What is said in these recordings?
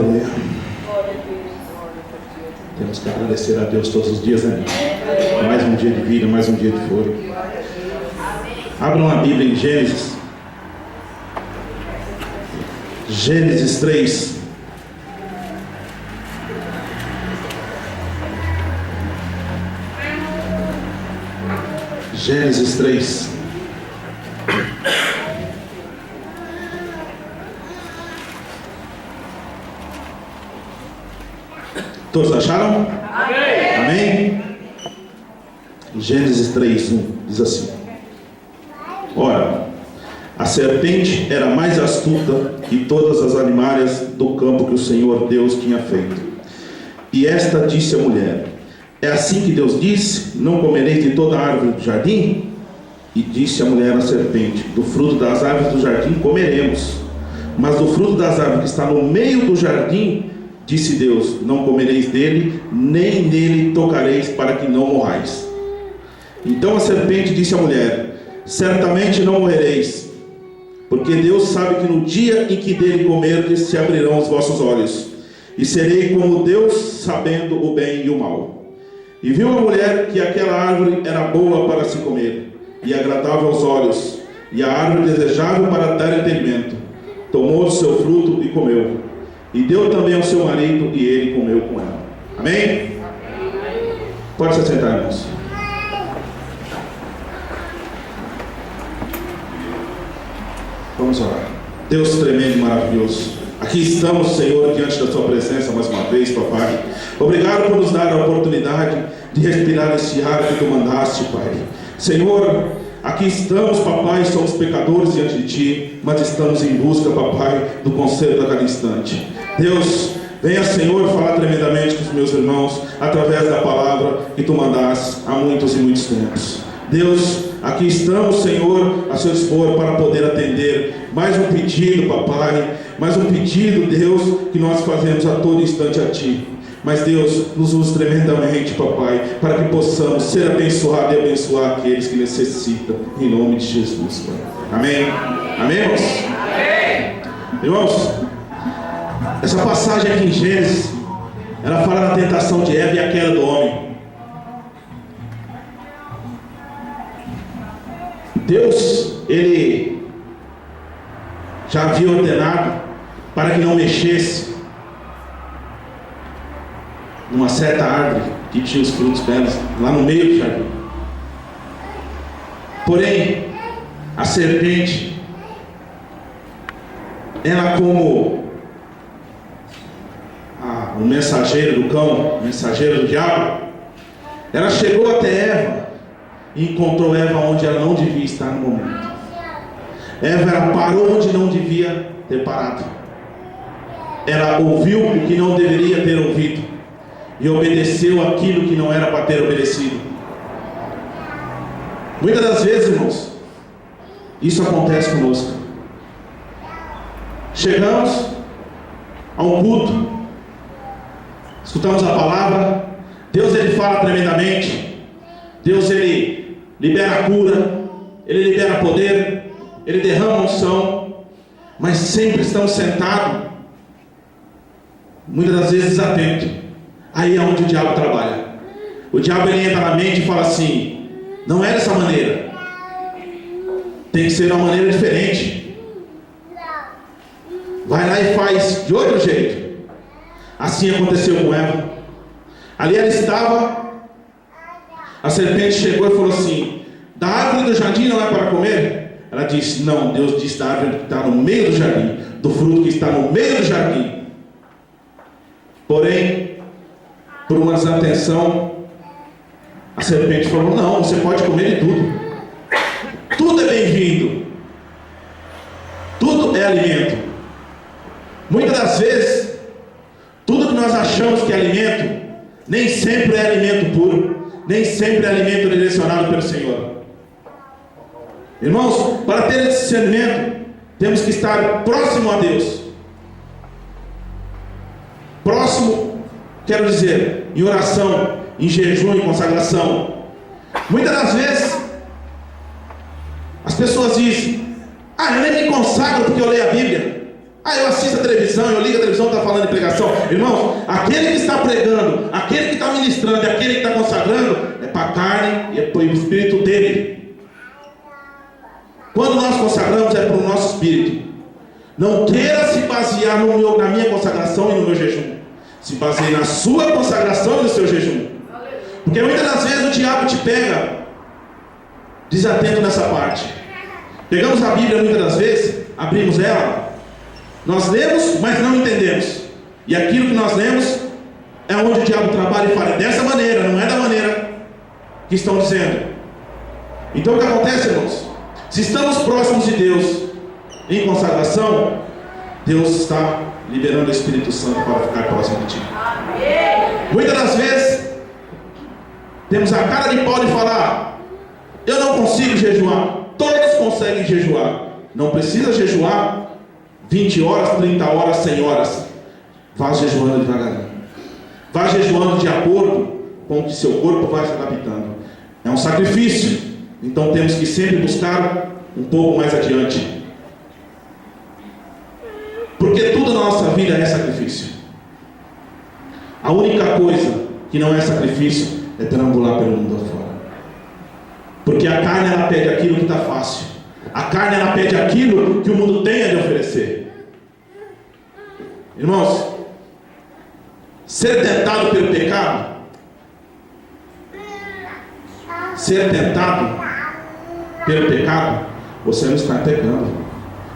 Aleluia. Temos que agradecer a Deus todos os dias, né? Mais um dia de vida, mais um dia de fôlego. Abram a Bíblia em Gênesis. Gênesis 3. Gênesis 3. Todos acharam? Amém. Amém? Gênesis 3:1 diz assim: Ora, a serpente era mais astuta que todas as animais do campo que o Senhor Deus tinha feito. E esta disse à mulher: É assim que Deus disse: Não comereis de toda a árvore do jardim? E disse a mulher à serpente: Do fruto das árvores do jardim comeremos, mas do fruto das árvores que está no meio do jardim, disse Deus: Não comereis dele, nem nele tocareis, para que não morrais. Então a serpente disse à mulher: Certamente não morrereis, porque Deus sabe que no dia em que dele comerdes, se abrirão os vossos olhos, e serei como Deus, sabendo o bem e o mal. E viu a mulher que aquela árvore era boa para se comer, e agradável aos olhos, e a árvore desejável para dar entendimento. Tomou do seu fruto e comeu, e deu também ao seu marido, e ele comeu com ela. Amém? Pode se sentar, irmãos. Vamos orar. Deus tremendo e maravilhoso, aqui estamos, Senhor, diante da Sua presença mais uma vez, Papai. Obrigado por nos dar a oportunidade de respirar esse ar que Tu mandaste, Pai. Senhor, aqui estamos, Papai, somos pecadores diante de Ti, mas estamos em busca, Papai, do conselho a cada instante. Deus, venha, Senhor, falar tremendamente com os meus irmãos, através da palavra que Tu mandaste há muitos e muitos tempos. Deus, aqui estamos, Senhor, a seu dispor para poder atender mais um pedido, Papai, mais um pedido, Deus, que nós fazemos a todo instante a Ti. Mas Deus, nos use tremendamente, Papai, para que possamos ser abençoados e abençoar aqueles que necessitam, em nome de Jesus, Pai. Amém? Amém, irmãos? Amém. Irmãos, essa passagem aqui em Gênesis, ela fala da tentação de Eva e a queda do homem. Deus, Ele já havia ordenado para que não mexesse numa certa árvore que tinha os frutos belos, lá no meio do jardim. Porém, a serpente, ela como o mensageiro do cão, o mensageiro do diabo, ela chegou até Eva e encontrou Eva onde ela não devia estar no momento. Ela parou onde não devia ter parado. Ela ouviu o que não deveria ter ouvido e obedeceu aquilo que não era para ter obedecido. Muitas das vezes, irmãos, isso acontece conosco. Chegamos a um culto, escutamos a palavra, Deus, Ele fala tremendamente, Deus, Ele libera a cura, Ele libera poder, Ele derrama unção, mas sempre estamos sentados, muitas das vezes desatentos. Aí é onde o diabo trabalha. O diabo, ele entra na mente e fala assim: não é dessa maneira, tem que ser de uma maneira diferente. Vai lá e faz de outro jeito. Assim aconteceu com Eva. Ali ela estava, a serpente chegou e falou assim: da árvore do jardim não é para comer? Ela disse: não, Deus disse da árvore que está no meio do jardim, do fruto que está no meio do jardim. Porém, por uma desatenção, a serpente falou: não, você pode comer de tudo. Tudo é bem-vindo. Tudo é alimento. Muitas das vezes, tudo que nós achamos que é alimento, nem sempre é alimento puro, nem sempre é alimento direcionado pelo Senhor. Irmãos, para ter esse discernimento, temos que estar próximo a Deus. Próximo, quero dizer, em oração, em jejum e consagração. Muitas das vezes as pessoas dizem: eu nem me consagro porque eu leio a Bíblia. Ah, eu assisto a televisão, eu ligo a televisão, está falando de pregação. Irmãos, aquele que está pregando, aquele que está ministrando, aquele que está consagrando, é para a carne e é para o espírito dele. Quando nós consagramos, é para o nosso espírito. Não queira se basear na minha consagração e no meu jejum. Se baseie na sua consagração e no seu jejum. Porque muitas das vezes o diabo te pega desatento nessa parte. Pegamos a Bíblia muitas das vezes, abrimos ela, nós lemos, mas não entendemos. E aquilo que nós lemos é onde o diabo trabalha e fala dessa maneira, não é da maneira que estão dizendo. Então o que acontece, irmãos? Se estamos próximos de Deus em consagração, Deus está liberando o Espírito Santo para ficar próximo de ti. Muitas das vezes temos a cara de pau de falar: eu não consigo jejuar. Todos conseguem jejuar. Não precisa jejuar 20 horas, 30 horas, 100 horas. Vá jejuando devagarinho. Vá jejuando de acordo com o que seu corpo vai se adaptando. É um sacrifício. Então temos que sempre buscar um pouco mais adiante. Porque tudo na nossa vida é sacrifício. A única coisa que não é sacrifício é perambular pelo mundo afora. Porque a carne, ela pede aquilo que está fácil. A carne, ela pede aquilo que o mundo tem a lhe oferecer. Irmãos, ser tentado pelo pecado, você não está pecando.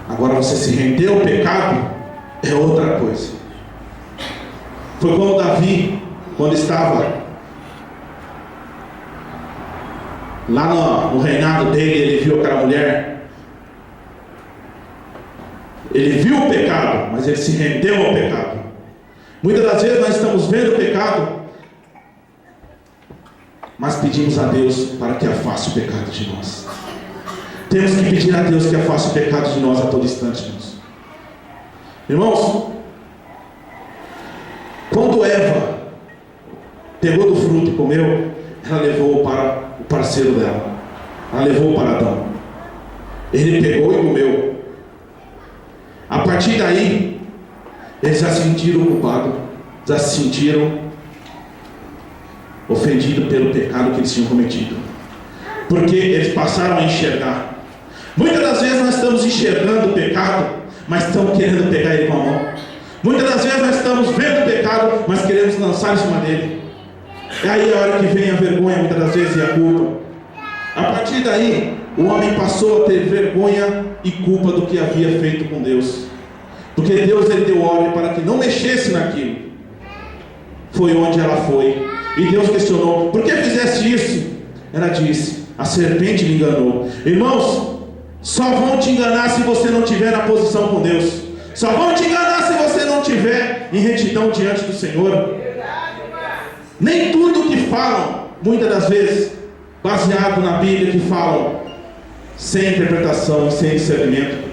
Agora você se render ao pecado é outra coisa. Foi como Davi, quando estava lá no reinado dele, ele viu aquela mulher. Ele viu o pecado, mas ele se rendeu ao pecado. Muitas das vezes nós estamos vendo o pecado, mas pedimos a Deus para que afaste o pecado de nós. Temos que pedir a Deus que afaste o pecado de nós a todo instante, irmãos. Irmãos, quando Eva pegou do fruto e comeu, ela levou para o parceiro dela. Ela levou para Adão. Ele pegou e comeu. A partir daí, eles já se sentiram culpados, já se sentiram ofendidos pelo pecado que eles tinham cometido, porque eles passaram a enxergar. Muitas das vezes nós estamos enxergando o pecado, mas estamos querendo pegar ele com a mão. Muitas das vezes nós estamos vendo o pecado, mas queremos lançar em cima dele. É aí a hora que vem a vergonha, muitas das vezes, e a culpa. A partir daí, o homem passou a ter vergonha e culpa do que havia feito com Deus, porque Deus, ele deu ordem para que não mexesse naquilo. Foi onde ela foi, e Deus questionou: por que fizeste isso? Ela disse: a serpente me enganou. Irmãos, só vão te enganar se você não estiver na posição com Deus. Só vão te enganar se você não estiver em retidão diante do Senhor. Nem tudo que falam, muitas das vezes, baseado na Bíblia, que falam sem interpretação, sem discernimento,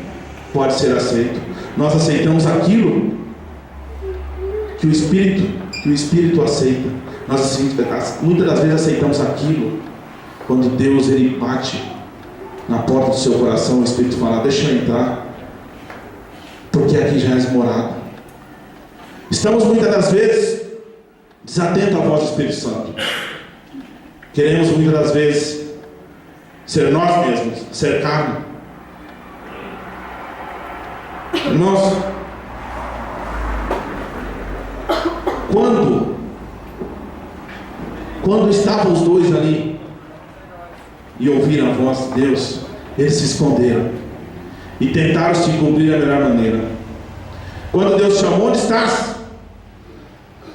pode ser aceito. Nós aceitamos aquilo que o Espírito aceita. Nós muitas das vezes aceitamos aquilo quando Deus, ele bate na porta do seu coração. O Espírito fala: deixa eu entrar, porque aqui já és morado. Estamos muitas das vezes desatentos à voz do Espírito Santo. Queremos muitas das vezes ser nós mesmos, ser carne. Irmãos, quando estavam os dois ali e ouviram a voz de Deus, eles se esconderam e tentaram se cobrir da melhor maneira. Quando Deus chamou: onde estás?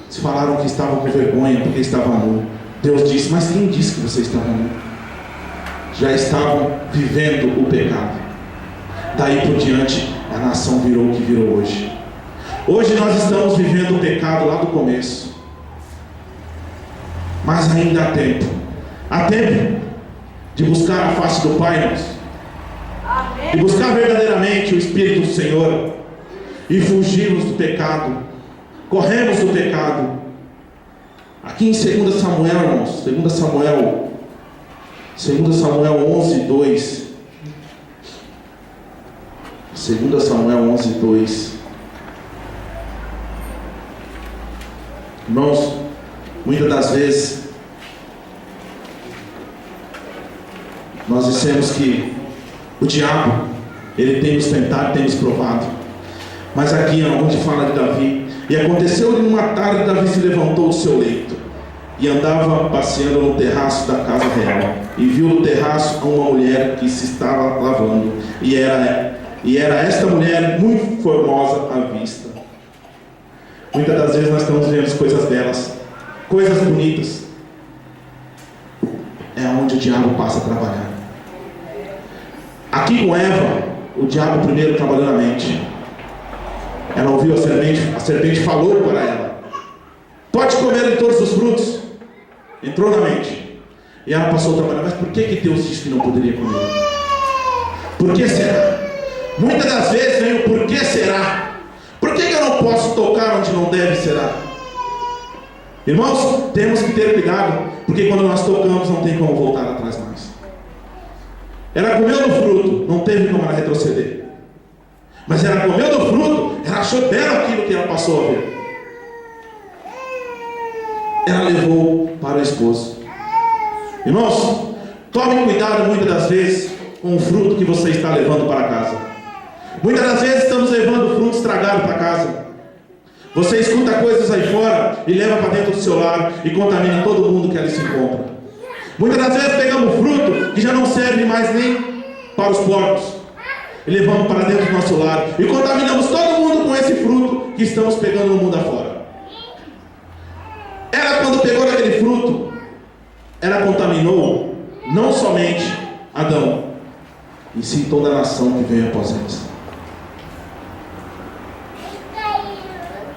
Eles falaram que estavam com vergonha porque estavam nu. Deus disse: mas quem disse que vocês estavam nu? Já estavam vivendo o pecado. Daí por diante, a nação virou o que virou hoje. Hoje nós estamos vivendo o pecado lá do começo, mas ainda há tempo. Há tempo de buscar a face do Pai, irmãos, de buscar verdadeiramente o Espírito do Senhor e fugirmos do pecado. Corremos do pecado. Aqui em 2 Samuel, irmãos, 2 Samuel 11, 2. 2 Samuel 11, 2. Irmãos, muitas das vezes nós dissemos que o diabo, ele tem nos tentado, tem nos provado. Mas aqui onde fala de Davi: e aconteceu-lhe numa tarde, Davi se levantou do seu leito e andava passeando no terraço da casa real, e viu no terraço uma mulher que se estava lavando, e era esta mulher muito formosa à vista. Muitas das vezes nós estamos vendo coisas belas, coisas bonitas. É onde o diabo passa a trabalhar. Aqui com Eva, o diabo primeiro trabalhou na mente. Ela ouviu a serpente falou para ela: pode comer de todos os frutos. Entrou na mente. E ela passou a trabalhar. Mas por que Deus disse que não poderia comer? Por que será? Muitas das vezes vem o por que será. Por que eu não posso tocar onde não deve será? Irmãos, temos que ter cuidado, porque quando nós tocamos não tem como voltar atrás mais. Ela comeu do fruto, não teve como ela retroceder. Mas ela comeu do fruto, ela achou belo aquilo que ela passou a ver. Ela levou para o esposo. Irmãos, tome cuidado muitas das vezes com o fruto que você está levando para casa. Muitas das vezes estamos levando fruto estragado para casa. Você escuta coisas aí fora e leva para dentro do seu lar e contamina todo mundo que ali se encontra. Muitas das vezes pegamos fruto que já não serve mais nem para os porcos e levamos para dentro do nosso lar e contaminamos todo mundo com esse fruto que estamos pegando no mundo afora. Ela, quando pegou aquele fruto, ela contaminou não somente Adão, e sim toda a nação que veio após eles.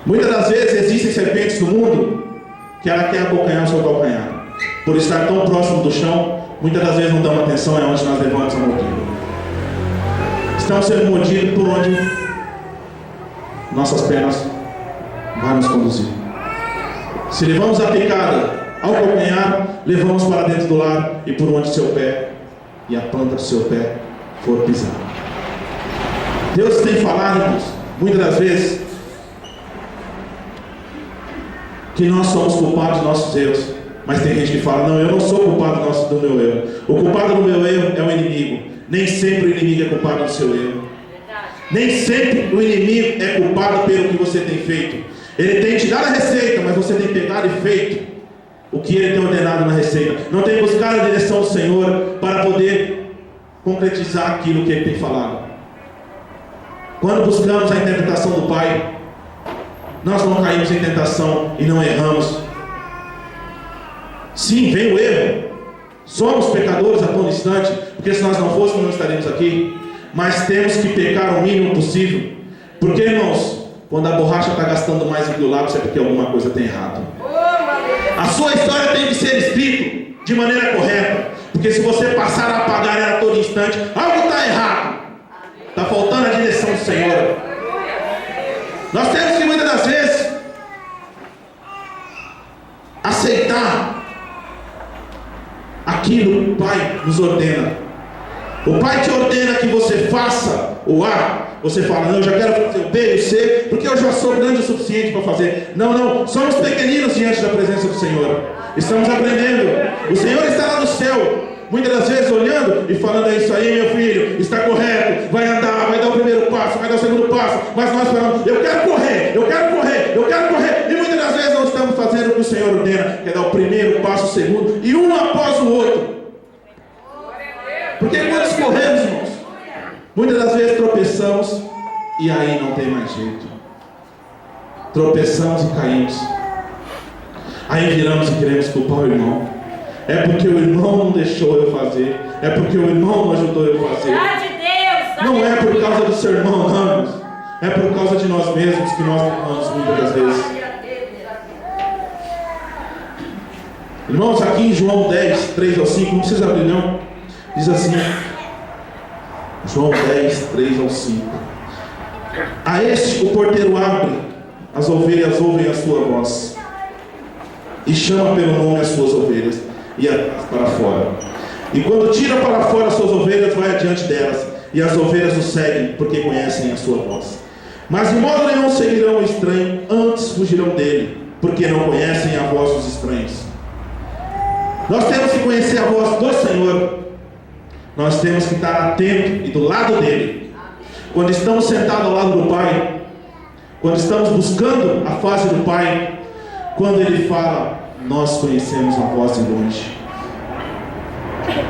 Muitas das vezes existem serpentes no mundo que ela quer abocanhar o seu calcanhar. Por estar tão próximo do chão, muitas das vezes não damos atenção, é onde nós levamos a mordida. Estamos sendo mordidos por onde nossas pernas vão nos conduzir. Se levamos a picada ao calcanhar, levamos para dentro do lar e por onde seu pé e a planta do seu pé for pisar. Deus tem falado, irmãos, muitas das vezes, que nós somos culpados dos nossos erros. Mas tem gente que fala: não, eu não sou culpado do meu erro. O culpado do meu erro é o inimigo. Nem sempre o inimigo é culpado do seu erro. Nem sempre o inimigo é culpado pelo que você tem feito. Ele tem te dado a receita, mas você tem pegado e feito o que ele tem ordenado na receita. Não tem buscado a direção do Senhor para poder concretizar aquilo que ele tem falado. Quando buscamos a interpretação do Pai, nós não caímos em tentação e não erramos. Sim, vem o erro. Somos pecadores a todo instante, porque se nós não fôssemos, não estaríamos aqui. Mas temos que pecar o mínimo possível. Porque, irmãos, quando a borracha está gastando mais do que o lápis, é porque alguma coisa tem errado. A sua história tem que ser escrita de maneira correta. Porque se você passar a apagar ela a todo instante, algo está errado. Está faltando a direção do Senhor. Nós temos que muitas das vezes aceitar aquilo que o Pai nos ordena. O Pai te ordena que você faça o A. Você fala: não, eu já quero fazer o B e o C, porque eu já sou grande o suficiente para fazer. Não, somos pequeninos diante da presença do Senhor. Estamos aprendendo. O Senhor está lá no céu, muitas das vezes olhando e falando: é isso aí, meu filho, está correto, vai andar, vai dar o primeiro passo, vai dar o segundo passo. Mas nós falamos: eu quero correr, eu quero correr, eu quero correr. E muitas das vezes não estamos fazendo o que o Senhor ordena, que é dar o primeiro passo, o segundo, e um após o outro. Porque quando corremos, irmãos, muitas das vezes tropeçamos e aí não tem mais jeito. Tropeçamos e caímos. Aí viramos e queremos culpar o irmão. É porque o irmão não deixou eu fazer. É porque o irmão não ajudou eu a fazer. Não é por causa do seu irmão, não, irmãos. É por causa de nós mesmos que nós erramos muitas das vezes. Irmãos, aqui em João 10, 3 ao 5, não precisa abrir não. Diz assim, João 10, 3 ao 5. A este o porteiro abre, as ovelhas ouvem a sua voz, e chama pelo nome as suas ovelhas, e as para fora. E quando tira para fora as suas ovelhas, vai adiante delas, e as ovelhas o seguem, porque conhecem a sua voz. Mas de modo nenhum seguirão o estranho, antes fugirão dele, porque não conhecem a voz dos estranhos. Nós temos que conhecer a voz do Senhor. Nós temos que estar atentos e do lado dele. Quando estamos sentados ao lado do Pai, quando estamos buscando a face do Pai, quando Ele fala, nós conhecemos a voz de longe.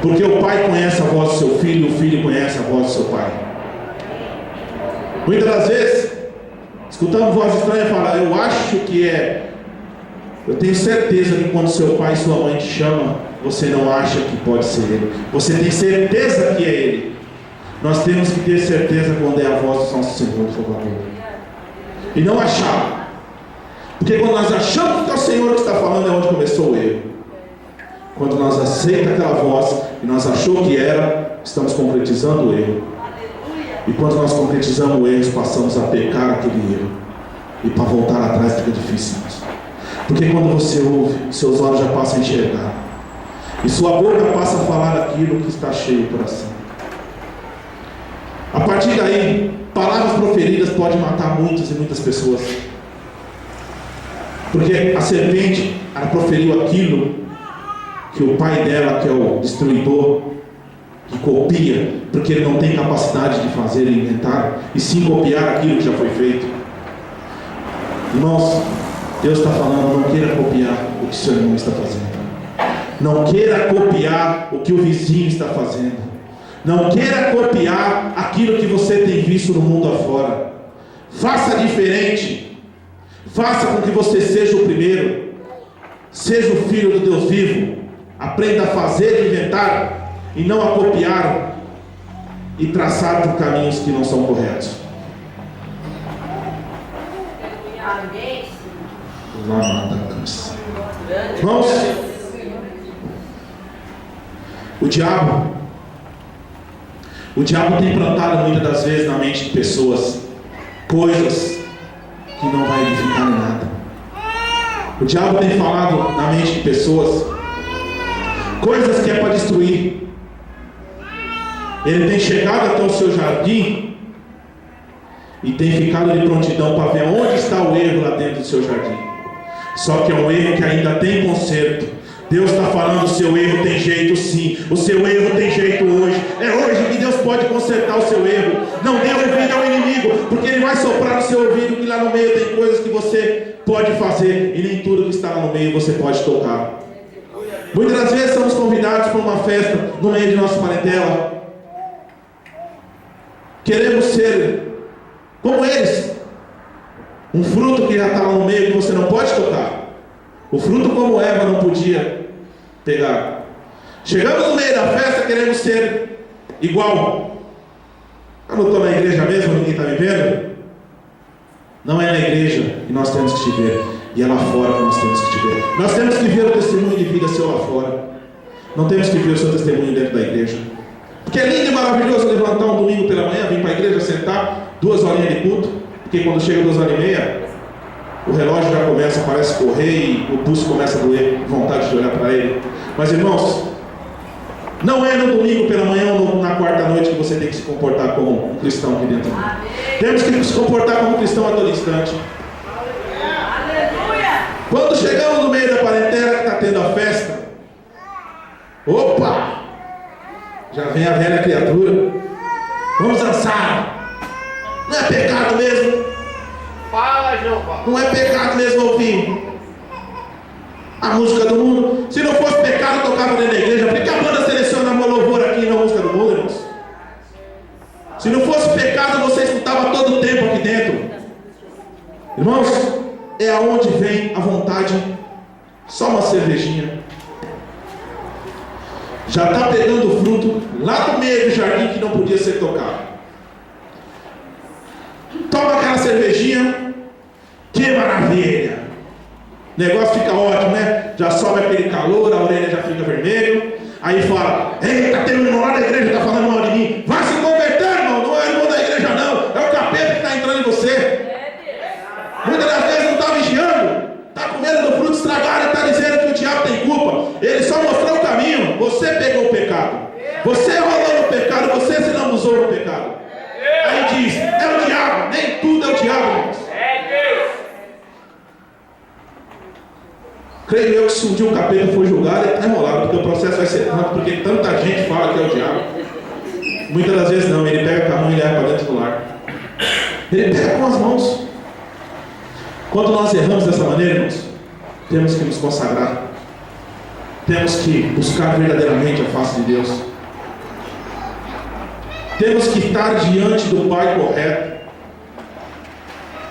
Porque o Pai conhece a voz do seu filho, o filho conhece a voz do seu Pai. Muitas das vezes, escutamos voz estranha falar, eu acho que é. Eu tenho certeza que quando seu pai e sua mãe te chamam, você não acha que pode ser Ele. Você tem certeza que é Ele. Nós temos que ter certeza quando é a voz do nosso Senhor e Salvador. E não achar. Porque quando nós achamos que é o Senhor que está falando, é onde começou o erro. Quando nós aceitamos aquela voz e nós achamos que era, estamos concretizando o erro. E quando nós concretizamos o erro, passamos a pecar aquele erro. E para voltar atrás fica difícil. Porque quando você ouve, seus olhos já passam a enxergar. E sua boca passa a falar aquilo que está cheio o coração. A partir daí, palavras proferidas podem matar muitas e muitas pessoas. Porque a serpente, ela proferiu aquilo que o pai dela, que é o destruidor, que copia, porque ele não tem capacidade de fazer e inventar, e sim copiar aquilo que já foi feito. Irmãos, Deus está falando, não queira copiar o que seu irmão está fazendo. Não queira copiar o que o vizinho está fazendo. Não queira copiar aquilo que você tem visto no mundo afora. Faça diferente. Faça com que você seja o primeiro. Seja o filho do Deus vivo. Aprenda a fazer e inventar, e não a copiar e traçar por caminhos que não são corretos. Irmãos, o diabo tem plantado muitas das vezes na mente de pessoas coisas que não vai edificar em nada. O diabo tem falado na mente de pessoas coisas que é para destruir. Ele tem chegado até o seu jardim e tem ficado de prontidão para ver onde está o erro lá dentro do seu jardim. Só que é um erro que ainda tem conserto. Deus está falando, o seu erro tem jeito sim. O seu erro tem jeito hoje. É hoje que Deus pode consertar o seu erro. Não dê ouvido ao inimigo, porque ele vai soprar no seu ouvido que lá no meio tem coisas que você pode fazer, e nem tudo que está lá no meio você pode tocar. Muitas das vezes somos convidados para uma festa no meio de nossa parentela. Queremos ser como eles. Um fruto que já está lá no meio que você não pode tocar. O fruto como Eva não podia pegar. Chegamos no meio da festa, queremos ser igual. Eu não estou na igreja mesmo, ninguém está me vendo? Não é na igreja que nós temos que te ver, e é lá fora que nós temos que te ver. Nós temos que ver o testemunho de vida seu lá fora. Não temos que ver o seu testemunho dentro da igreja. Porque é lindo e maravilhoso levantar um domingo pela manhã, vir para a igreja, sentar, 2 horinhas de culto. Porque quando chega 2h30, o relógio já começa, parece correr, e o pulso começa a doer, vontade de olhar para ele. Mas irmãos, não é no domingo pela manhã ou na quarta noite que você tem que se comportar como um cristão aqui dentro. Temos que nos comportar como um cristão a todo instante. Quando chegamos no meio da parentela que está tendo a festa, opa! Já vem a velha criatura. Vamos dançar. Não é pecado mesmo? Fala, Jeová. Não é pecado mesmo ouvir a música do mundo? Se não fosse pecado, eu tocava dentro da igreja. Por que a banda seleciona louvor aqui na música do mundo, irmãos? Se não fosse pecado, você escutava todo o tempo aqui dentro. Irmãos, é aonde vem a vontade. Só uma cervejinha já está pegando fruto lá no meio do jardim que não podia ser tocado. Toma aquela cervejinha, que maravilha! O negócio fica ótimo, né? Já sobe aquele calor, a orelha já fica vermelha. Aí fala, eita, tem um irmão lá da igreja que está falando mal de mim. Vai se converter, irmão, não é o irmão da igreja não, é o capeta que está entrando em você. Muitas das vezes não está vigiando, está com medo do fruto estragado e está dizendo que o diabo tem culpa. Ele só mostrou o caminho, você pegou o pecado. Você rolou no pecado, você se lambuzou no pecado. Aí diz, é o diabo, nem tudo é o diabo, irmãos. Creio eu que se um dia o capeta for julgado, ele está enrolado, porque o processo vai ser tanto, porque tanta gente fala que é o diabo. Muitas das vezes não, ele pega com a mão e leva para dentro do lar. Ele pega com as mãos. Quando nós erramos dessa maneira, irmãos, temos que nos consagrar. Temos que buscar verdadeiramente a face de Deus. Temos que estar diante do Pai correto.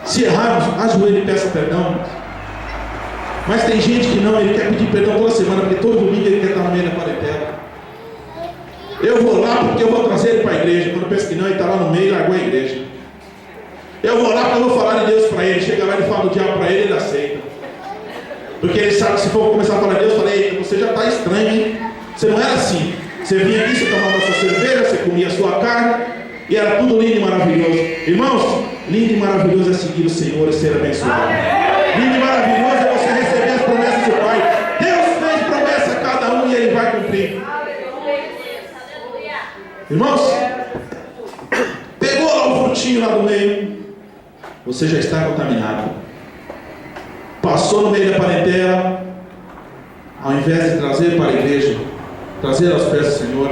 Se errarmos, ajoelhe e peça perdão. Mas tem gente que não, ele quer pedir perdão toda semana, porque todo domingo ele quer estar no meio da quarentena. Eu vou lá porque eu vou trazer ele para a igreja. Quando eu penso que não, ele está lá no meio e largou a igreja. Eu vou lá porque eu vou falar de Deus para ele. Chega lá e fala do diabo para ele, ele aceita. Porque ele sabe que se for começar a falar de Deus, eu falei, eita, você já está estranho, hein? Você não era assim. Você vinha aqui, você tomava sua cerveja, você comia a sua carne, e era tudo lindo e maravilhoso. Irmãos, lindo e maravilhoso é seguir o Senhor e ser abençoado. Lindo e maravilhoso é você receber as promessas do Pai. Deus fez promessa a cada um e Ele vai cumprir. Irmãos, pegou lá o frutinho lá do meio, você já está contaminado. Passou no meio da parentela, ao invés de trazer para a igreja, trazer aos pés do Senhor,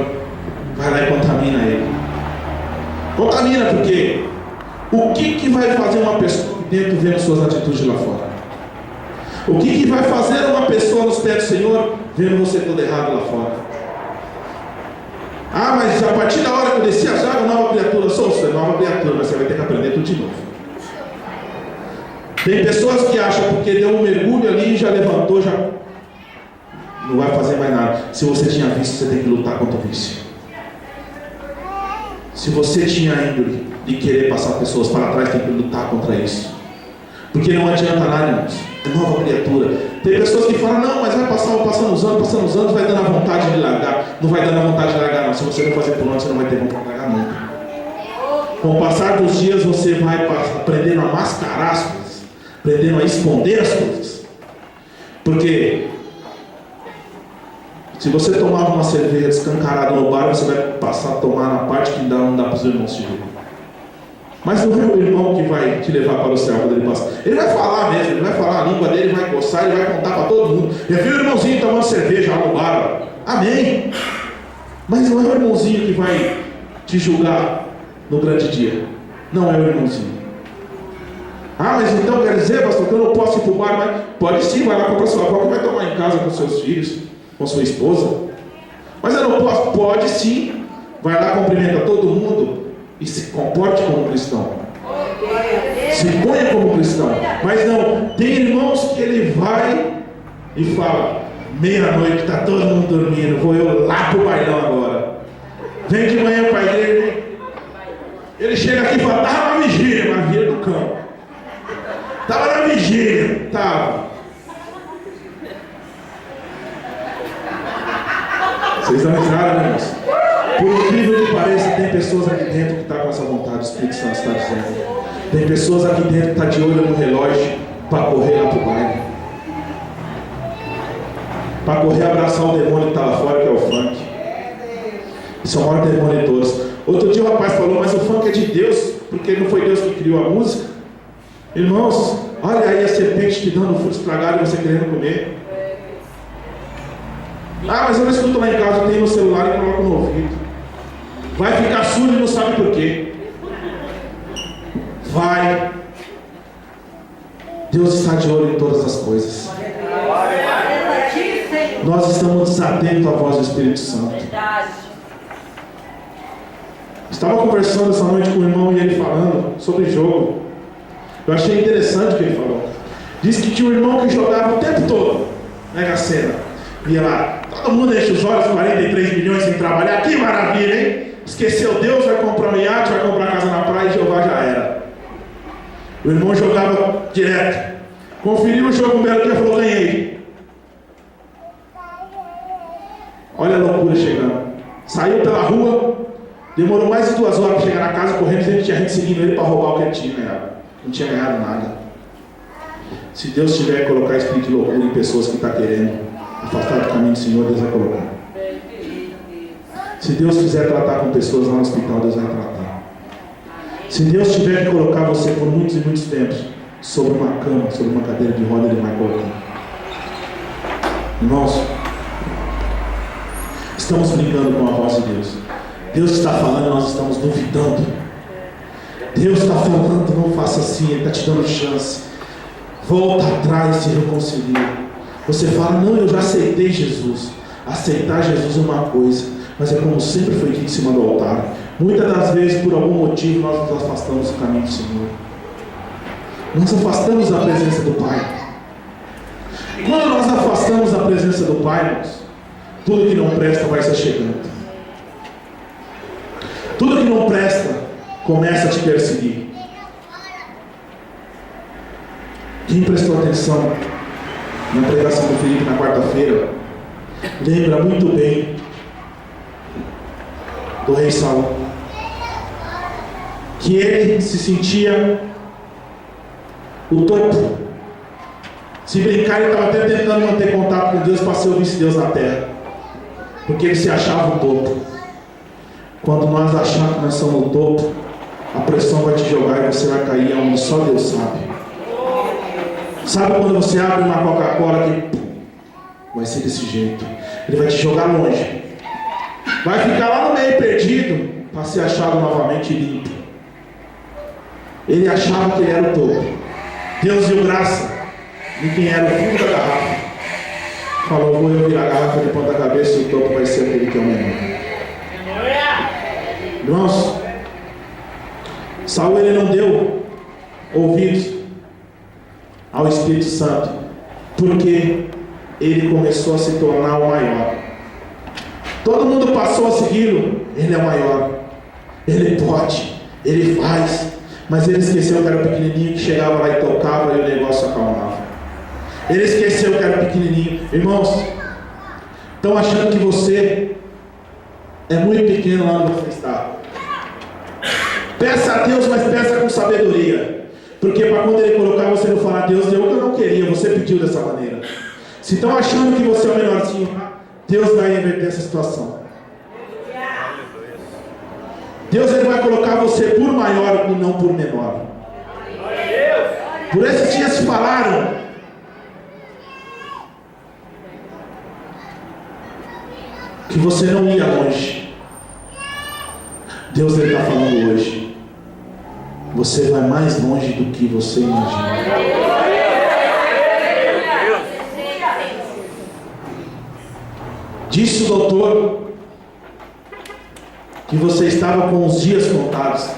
vai lá e contamina ele. Contamina porque o que vai fazer uma pessoa dentro vendo suas atitudes lá fora? O que vai fazer uma pessoa nos pés do Senhor vendo você todo errado lá fora? Ah, mas a partir da hora que eu desci as águas, nova criatura sou, você é nova criatura, mas você vai ter que aprender tudo de novo. Tem pessoas que acham porque deu um mergulho ali, já levantou, já não vai fazer mais nada. Se você tinha vício, você tem que lutar contra o vício. Se você tinha índole de querer passar pessoas para trás, tem que lutar contra isso. Porque não adianta nada, irmãos. É nova criatura. Tem pessoas que falam, não, mas vai passando os anos, vai dando a vontade de largar. Não vai dando a vontade de largar, não. Se você não fazer por onde, você não vai ter vontade de largar nunca. Com o passar dos dias, você vai aprendendo a mascarar as coisas, aprendendo a esconder as coisas. Porque se você tomar uma cerveja escancarada no bar, você vai passar a tomar na parte que não dá para os irmãos te ver. Mas não é o irmão que vai te levar para o céu quando ele passar. Ele vai falar mesmo, ele vai falar a língua dele, vai coçar, ele vai contar para todo mundo. Já viu o irmãozinho tomando cerveja lá no bar? Amém. Mas não é o irmãozinho que vai te julgar no grande dia. Não é o irmãozinho. Ah, mas então quer dizer, pastor, que eu não posso ir para o bar? Mas pode sim, vai lá comprar sua coca e vai tomar em casa com seus filhos, com sua esposa. Mas eu não posso? Pode sim. Vai lá, cumprimenta todo mundo e se comporte como cristão. Se ponha como cristão. Mas não, tem irmãos que ele vai e fala, meia-noite, está todo mundo dormindo, vou eu lá para o bailão agora. Vem de manhã para a igreja. Ele chega aqui e fala, estava na vigília, na vigília do campo. Estava na vigília, estava. Vocês estão risada, né, irmãos? Por incrível que pareça, tem pessoas aqui dentro que estão com essa vontade, o Espírito Santo está dizendo. Tem pessoas aqui dentro que estão de olho no relógio para correr lá para o baile. Para correr abraçar o demônio que está lá fora, que é o funk. Isso é o maior demônio de todos. Outro dia o rapaz falou, mas o funk é de Deus, porque não foi Deus que criou a música. Irmãos, olha aí a serpente te dando fruto estragado e você querendo comer. Ah, mas eu não escuto lá em casa, eu tenho no celular e coloco no ouvido. Vai ficar surdo e não sabe por quê. Vai. Deus está de olho em todas as coisas. Nós estamos desatentos à voz do Espírito Santo. Estava conversando essa noite com o irmão e ele falando sobre jogo. Eu achei interessante o que ele falou. Disse que tinha um irmão que jogava o tempo todo Mega Sena. Ia lá, todo mundo enche os olhos, 43 milhões sem trabalhar. Que maravilha, hein? Esqueceu Deus, vai comprar um iate, vai comprar casa na praia e Jeová já era. O irmão jogava direto. Conferiu o jogo, um belo dia, falou, ganhei. Olha a loucura chegando. Saiu pela rua, demorou mais de 2 horas para chegar na casa, correndo, sempre tinha gente seguindo ele para roubar o que ele tinha ganhado. Não tinha ganhado nada. Se Deus tiver que colocar espírito de loucura em pessoas que estão querendo afastar do caminho do Senhor, Deus vai colocar. Se Deus quiser tratar com pessoas lá no hospital, Deus vai tratar. Se Deus tiver que colocar você por muitos e muitos tempos sobre uma cama, sobre uma cadeira de roda, Ele vai colocar. Irmãos, estamos brincando com a voz de Deus. Deus está falando e nós estamos duvidando. Deus está falando, não faça assim, Ele está te dando chance. Volta atrás e se reconcilia. Você fala, não, eu já aceitei Jesus. Aceitar Jesus é uma coisa, mas é como sempre foi dito em cima do altar. Muitas das vezes, por algum motivo, nós nos afastamos do caminho do Senhor. Nós afastamos da presença do Pai. Quando nós afastamos da presença do Pai, irmãos, tudo que não presta vai se chegando. Tudo que não presta começa a te perseguir. Quem prestou atenção na pregação do Felipe na quarta-feira, lembra muito bem do rei Saul, que ele se sentia o topo. Se brincar, ele estava até tentando manter contato com Deus para ser o vice-deus na terra, porque ele se achava o topo. Quando nós achamos que nós somos o topo, a pressão vai te jogar e você vai cair onde só Deus sabe. Sabe quando você abre uma Coca-Cola que vai ser desse jeito? Ele vai te jogar longe. Vai ficar lá no meio perdido para ser achado novamente limpo. Ele achava que ele era o topo. Deus deu graça de quem era o fundo da garrafa. Falou, vou eu virar a garrafa de ponta cabeça e o topo vai ser aquele que é o menor. Irmãos, Saul ele não deu ouvidos ao Espírito Santo, porque ele começou a se tornar o maior. Todo mundo passou a segui-lo. Ele é o maior, ele pode, ele faz. Mas ele esqueceu que era o pequenininho que chegava lá e tocava e o negócio acalmava. Ele esqueceu que era o pequenininho. Irmãos, estão achando que você é muito pequeno lá onde você está. Peça a Deus, mas peça com sabedoria. Porque para quando Ele colocar você não falar, Deus deu o que eu não queria, você pediu dessa maneira. Se estão achando que você é o menorzinho, Deus vai inverter essa situação. Deus ele vai colocar você por maior e não por menor. Por esses dias falaram que você não ia longe. Deus ele está falando hoje. Você vai mais longe do que você imagina. Disse o doutor que você estava com os dias contados.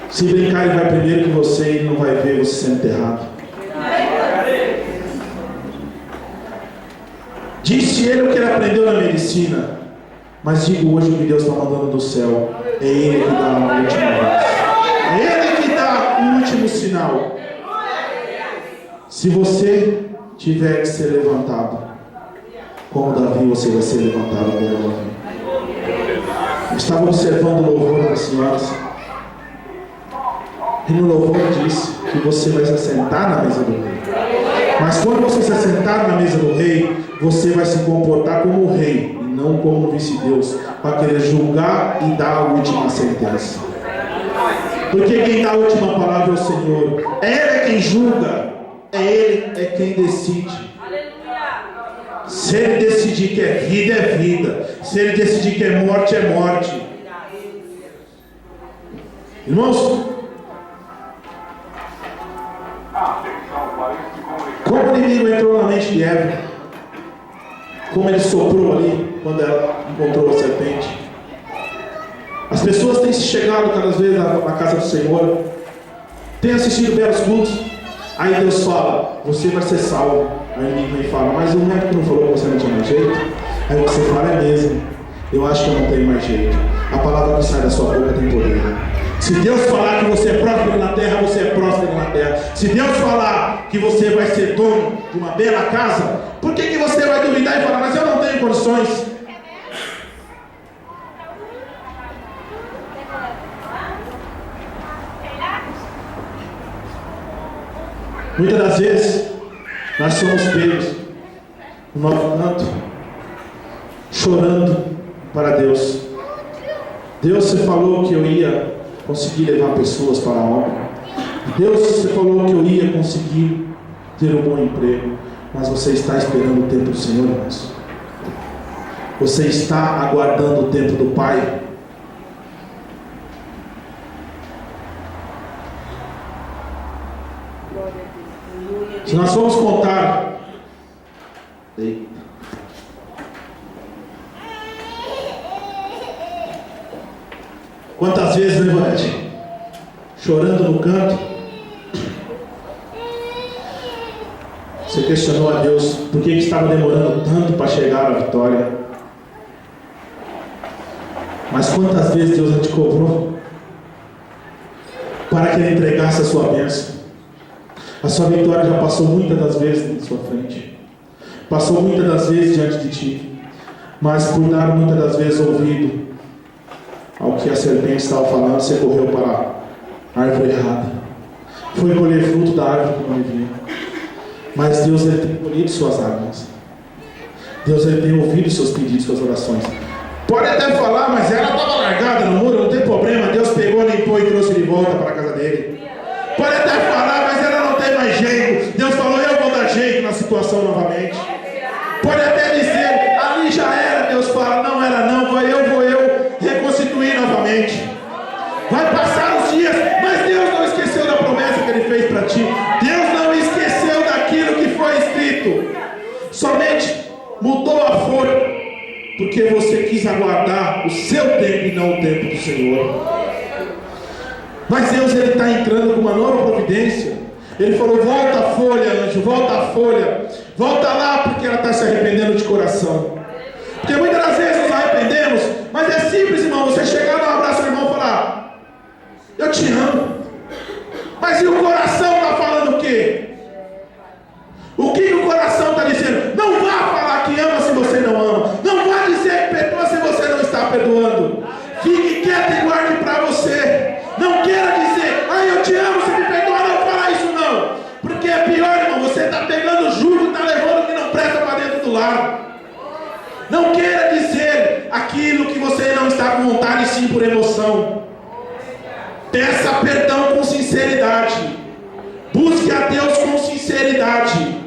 Se brincar, ele vai primeiro que você e não vai ver você sendo enterrado. Disse ele o que ele aprendeu na medicina. Mas digo hoje o que Deus está mandando do céu. É Ele que dá a última vez. É Ele que dá o último sinal. Se você tiver que ser levantado, como Davi, você vai ser levantado como Davi. Eu estava observando o louvor das senhoras. E no louvor disse que você vai se assentar na mesa do rei. Mas quando você se assentar na mesa do rei, você vai se comportar como o rei, e não como o vice-deus, para querer julgar e dar a última sentença. Porque quem dá a última palavra é o Senhor. Ele é quem julga, Ele é quem decide. Se Ele decidir que é vida, se Ele decidir que é morte. Irmãos, como o inimigo entrou na mente de Eva, como ele soprou ali quando ela encontrou a serpente. As pessoas têm se chegado cada vez na casa do Senhor, têm assistido belos cultos. Aí Deus fala, você vai ser salvo. Aí o inimigo vem e fala, mas o médico não falou que você não tinha mais jeito? Aí você fala, é mesmo, eu acho que eu não tenho mais jeito. A palavra que sai da sua boca tem poder. Se Deus falar que você é próspero na terra, você é próspero na terra. Se Deus falar que você vai ser dono de uma bela casa, por que você vai duvidar e falar, mas eu não tenho condições? Muitas das vezes nós somos pegos no nosso canto, chorando para Deus. Deus, você falou que eu ia conseguir levar pessoas para a obra. Deus, você falou que eu ia conseguir ter um bom emprego. Mas você está esperando o tempo do Senhor, irmãos? Você está aguardando o tempo do Pai? Se nós formos contar, quantas vezes, né, Ivete? Chorando no canto, você questionou a Deus por que estava demorando tanto para chegar à vitória. Mas quantas vezes Deus não te cobrou para que Ele entregasse a sua bênção? A sua vitória já passou muitas das vezes na sua frente, passou muitas das vezes diante de ti, mas por dar muitas das vezes ouvido ao que a serpente estava falando, você correu para a árvore errada, foi colher fruto da árvore que não devia. Mas Deus, Ele tem colhido suas lágrimas, Deus, Ele tem ouvido seus pedidos, suas orações. Pode até falar, mas ela estava largada no muro, não tem problema, Deus pegou, limpou e trouxe de volta para a casa dele. Pode até falar, mas ela não tem mais jeito, Deus falou, eu vou dar jeito na situação novamente. Pode até dizer, ali já era, Deus fala, não era não, vou eu reconstituir novamente. Vai passar os dias, mas Deus não esqueceu da promessa que Ele fez para ti. Deus não esqueceu daquilo que foi escrito, somente mudou a folha, porque você quis aguardar o seu tempo e não o tempo do Senhor. Mas Deus, Ele está entrando com uma nova providência. Ele falou, volta a folha, anjo, volta a folha, volta lá, porque ela está se arrependendo de coração. Porque muitas das vezes nos arrependemos, mas é simples, irmão, você chegar, dar um abraço ao irmão e falar, eu te amo. Mas e o coração está falando o quê? O que o coração está dizendo? Não vá falar que ama se você não ama. Não vá dizer que perdoa se você não está perdoando. Fique quieto e guarde para você. Não queira dizer, eu te amo, se me perdoa, não fala isso não. Porque é pior, irmão, você está pegando jugo, está levando o que não presta para dentro do lar. Não queira dizer aquilo que você não está com vontade, sim por emoção. Peça perdão com sinceridade. Busque a Deus com sinceridade.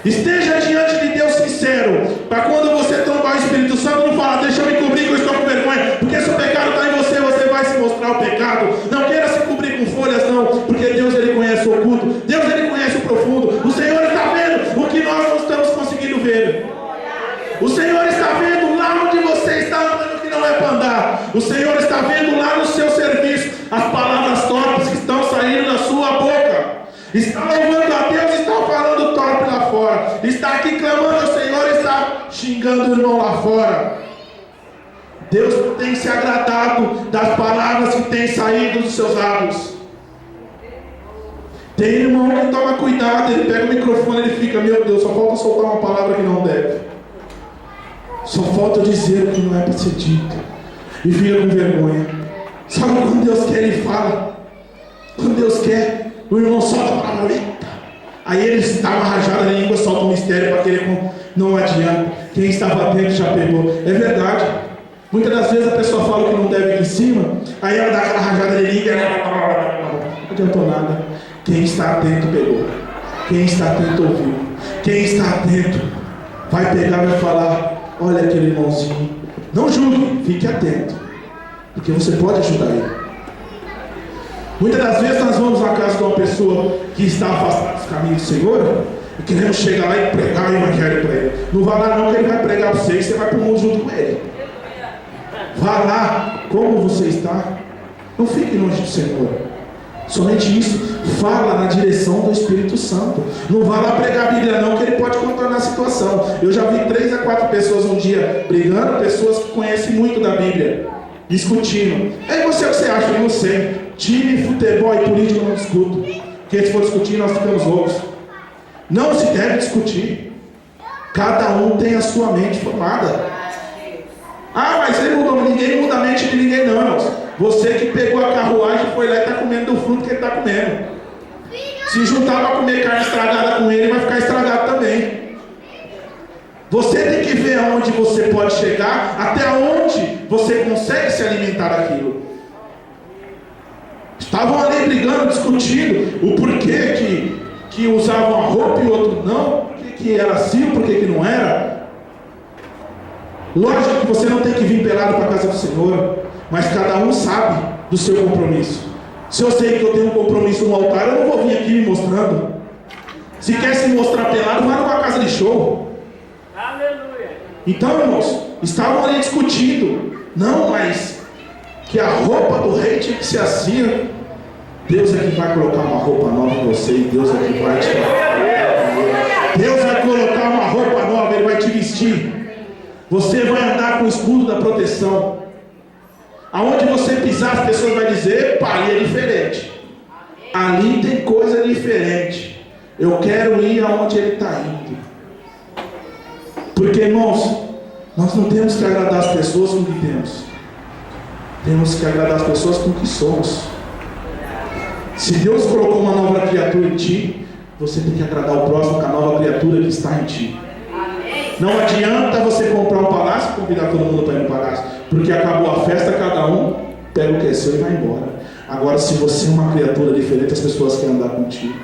Esteja diante de Deus sincero, para quando você tomar o Espírito Santo, não falar, deixa eu me cobrir que eu estou com vergonha, porque se o pecado está em você, você vai se mostrar o pecado. Não queira se cobrir com folhas não, porque Deus, Ele conhece o oculto, Deus, Ele conhece o profundo. O Senhor está vendo o que nós não estamos conseguindo ver. O Senhor está vendo lá onde você está andando que não é para andar. O Senhor está vendo lá no seu serviço as palavras torpes que estão saindo da sua boca. Está louvando a Deus, está falando torpe lá fora, está aqui clamando ao Senhor, está xingando o irmão lá fora. Deus não tem se agradado das palavras que têm saído dos seus lábios. Tem irmão que toma cuidado, ele pega o microfone, ele fica, meu Deus, só falta soltar uma palavra que não deve, só falta dizer o que não é para ser dito, e fica com vergonha. Sabe quando Deus quer, Ele fala. Quando Deus quer, o irmão solta a palavra, aí ele dá uma rajada na língua, solta um mistério para querer, não adianta. Quem estava atento já pegou. É verdade. Muitas das vezes a pessoa fala o que não deve aqui em cima, aí ela dá aquela rajada de língua, não adiantou nada. Quem está atento pegou. Quem está atento ouviu. Quem está atento vai pegar e vai falar, olha aquele irmãozinho. Não julgue, fique atento, porque você pode ajudar ele. Muitas das vezes nós vamos na casa de uma pessoa que está afastada dos caminhos do Senhor e queremos chegar lá e pregar o evangelho para ele. Não vá lá não, que ele vai pregar para você e você vai para o mundo junto com ele. Vá lá como você está. Não fique longe do Senhor. Somente isso. Fala na direção do Espírito Santo. Não vá lá pregar a Bíblia não, que ele pode contornar a situação. Eu já vi 3 a 4 pessoas um dia brigando, pessoas que conhecem muito da Bíblia, discutindo. É você o que você acha? Eu não sei. Time, futebol e política eu não discuto, porque se for discutir nós ficamos loucos. Não se deve discutir. Cada um tem a sua mente formada. Mas ele mudou. Ninguém muda a mente de ninguém não, irmãos. Você que pegou a carruagem foi lá e está comendo do fruto que ele está comendo. Se juntar para comer carne estragada com ele, vai ficar estragado também. Você tem que ver aonde você pode chegar, até onde você consegue se alimentar daquilo. Estavam ali brigando, discutindo o porquê que usavam a roupa e o outro não. Porque que era assim, por que não era. Lógico que você não tem que vir pelado para a casa do Senhor, mas cada um sabe do seu compromisso. Se eu sei que eu tenho um compromisso no altar, eu não vou vir aqui me mostrando. Se quer se mostrar pelado, vai numa casa de show. Aleluia. Então, irmãos, estavam ali discutindo. Não, mas que a roupa do rei tinha que ser assim. Deus é que vai colocar uma roupa nova em você, e Deus é que vai te dar. Deus vai colocar uma roupa nova, Ele vai te vestir. Você vai andar com o escudo da proteção. Aonde você pisar, as pessoas vão dizer: epa, ali é diferente. Ali tem coisa diferente. Eu quero ir aonde Ele está indo. Porque, irmãos, nós não temos que agradar as pessoas com o que temos. Temos que agradar as pessoas com o que somos. Se Deus colocou uma nova criatura em ti, você tem que agradar o próximo com a nova criatura que está em ti. Não adianta você comprar um palácio e convidar todo mundo para ir no palácio, porque acabou a festa, cada um pega o que é seu e vai embora. Agora, se você é uma criatura diferente, as pessoas querem andar contigo.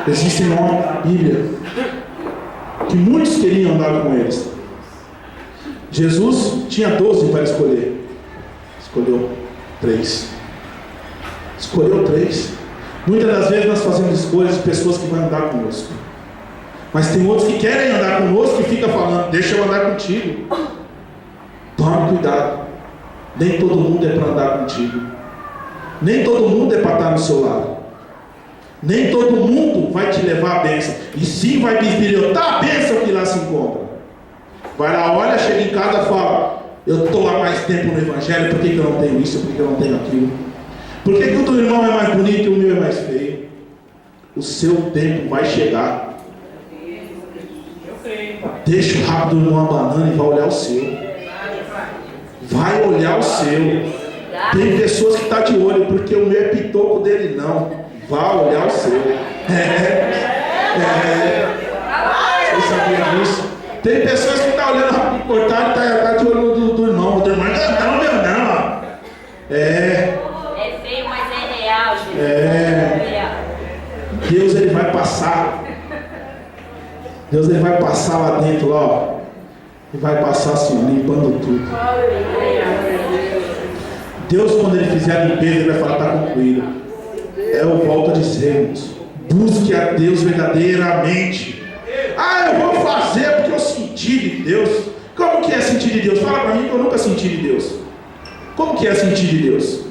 Existem nomes na Bíblia que muitos queriam andar com eles. Jesus tinha 12 para escolher. Escolheu 3. Escolheu 3. Muitas das vezes nós fazemos escolhas de pessoas que vão andar conosco. Mas tem outros que querem andar conosco e ficam falando: deixa eu andar contigo. Tome cuidado. Nem todo mundo é para andar contigo. Nem todo mundo é para estar no seu lado. Nem todo mundo vai te levar a bênção. E sim vai bisbilhotar a bênção que lá se encontra. Vai lá, olha, chega em casa e fala: eu estou há mais tempo no Evangelho, por que eu não tenho isso, por que eu não tenho aquilo? Por que o teu irmão é mais bonito e o meu é mais feio? O seu tempo vai chegar. Deixa o rabo do irmão a banana e vai olhar o seu. Vai olhar o seu. Tem pessoas que estão de olho, porque o meu é pitoco dele não. Vai olhar o seu. Você sabia disso? Tem pessoas que estão olhando rápido cortado e está de olho do irmão. O irmão não, meu não. É feio, mas é real, Jesus. Deus, Ele vai passar. Deus, Ele vai passar lá dentro, lá, ó. E vai passar assim, limpando tudo. Deus, quando Ele fizer a limpeza, Ele vai falar: está concluído. Eu volto a dizermos: busque a Deus verdadeiramente. Eu vou fazer porque eu senti de Deus. Como que é sentir de Deus? Fala para mim, que eu nunca senti de Deus. Como que é sentir de Deus?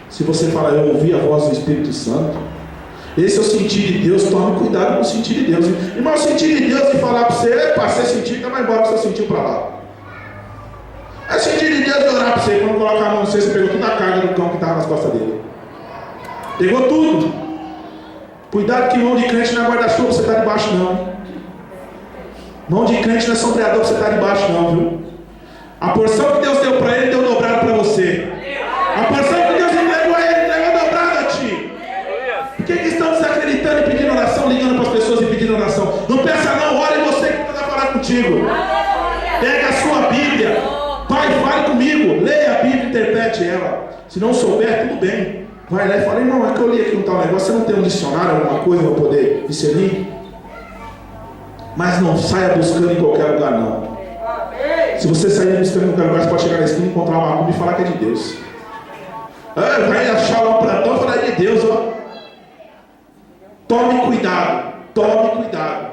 Se você falar: eu ouvi a voz do Espírito Santo, esse é o sentir de Deus. Tome cuidado com o sentir de Deus. Irmão, sentir de Deus e falar para você: epa, você sentiu, então vai embora que você sentiu para lá. É sentir de Deus e orar para você. Quando colocar a mão no você pegou toda a carga do cão que estava nas costas dele. Pegou tudo. Cuidado que mão de crente não é guarda-chuva, você está debaixo não. Mão de crente não é sombreador, você está debaixo não, viu? A porção que Deus deu para ele, deu dobrado para você. A porção que Deus entregou a ele, entregou dobrado a ti. Por que estão desacreditando e pedindo oração, ligando para as pessoas e pedindo oração? Não peça não, ore você que Deus vai falar contigo. Pega a sua Bíblia. Pai, fale comigo. Leia a Bíblia e interprete ela. Se não souber, tudo bem. Vai lá e fala: irmão, é que eu li aqui um tal negócio. Você não tem um dicionário, alguma coisa para poder discernir? Mas não saia buscando em qualquer lugar não. Se você sair buscando em qualquer lugar, você pode chegar na esquina, encontrar uma macumba e falar que é de Deus. Vai achar lá um plantão e falar: é de Deus, ó. Tome cuidado. Tome cuidado.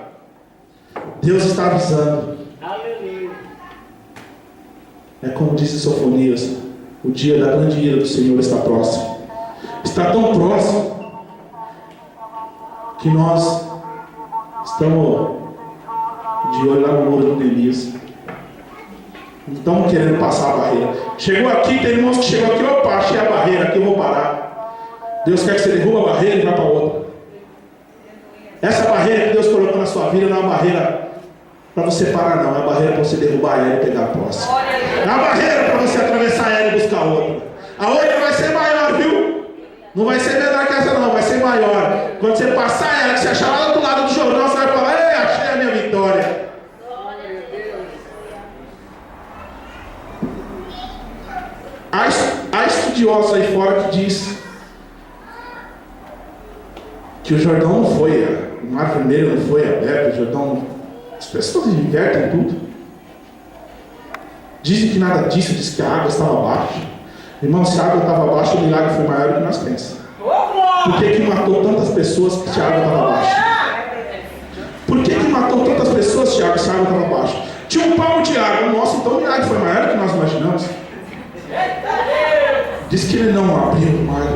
Deus está avisando. É como disse Sofonias: o dia da grande ira do Senhor está próximo. Está tão próximo que nós estamos de olho lá no muro do Neemias. Não estamos querendo passar a barreira. Chegou aqui, tem irmãos que chegou aqui: opa, achei a barreira, aqui eu vou parar. Deus quer que você derruba a barreira e vá para outra. Essa barreira que Deus colocou na sua vida não é uma barreira para você parar não, é uma barreira para você derrubar ela e pegar a próxima. É uma barreira para você atravessar ela e buscar outra. A outra vai ser maior, viu? Não vai ser menor que essa não, vai ser maior. Quando você passar ela, que você achar lá do outro lado do jornal, você vai falar: ei, achei a minha vitória. Há estudiosos aí fora que diz que o Jordão não foi o mar vermelho não foi aberto, o Jordão. As pessoas invertem tudo. Dizem que nada disso, diz que a água estava abaixo. Irmão, se a água estava abaixo, o milagre foi maior do que nós pensamos. Por que matou tantas pessoas se a água estava abaixo? Por que matou tantas pessoas se a água estava abaixo? Tinha um palmo de água. Nossa, então o milagre foi maior do que nós imaginamos. Diz que ele não abriu o mar,